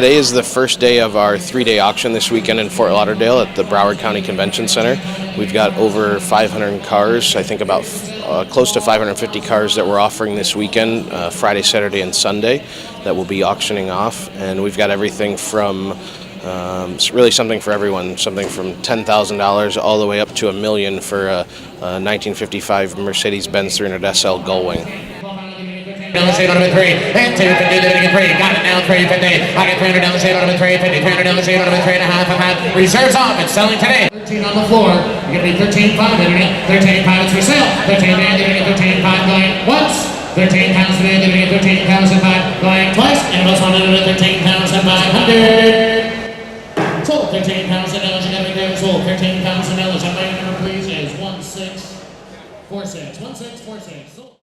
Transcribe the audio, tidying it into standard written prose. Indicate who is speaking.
Speaker 1: today is the first day of our 3-day auction this weekend in Fort Lauderdale at the Broward County Convention Center. We've got over 500 cars, I think about close to 550 cars that we're offering this weekend, Friday, Saturday, and Sunday, that we'll be auctioning off. And we've got everything from really something for everyone, something from $10,000 all the way up to $1 million for a 1955 Mercedes-Benz 300 SL Gullwing.
Speaker 2: Down the state on number 3, and 250, living in 3, got it now, 350, I get 300 down the state on number 350, 300 down the state on number 3 and a half, reserves off, it's selling today. 13 on the floor, you're going to be 13.5, internet, 13.5, it's for sale, 13 man, internet, 13.5, going once, 13 pounds today, internet, 13,005, going twice, and most one under 13,500. Sold 13 pounds of knowledge and everything, sold 13 pounds of knowledge, and my number please is 1646, 1646, sold.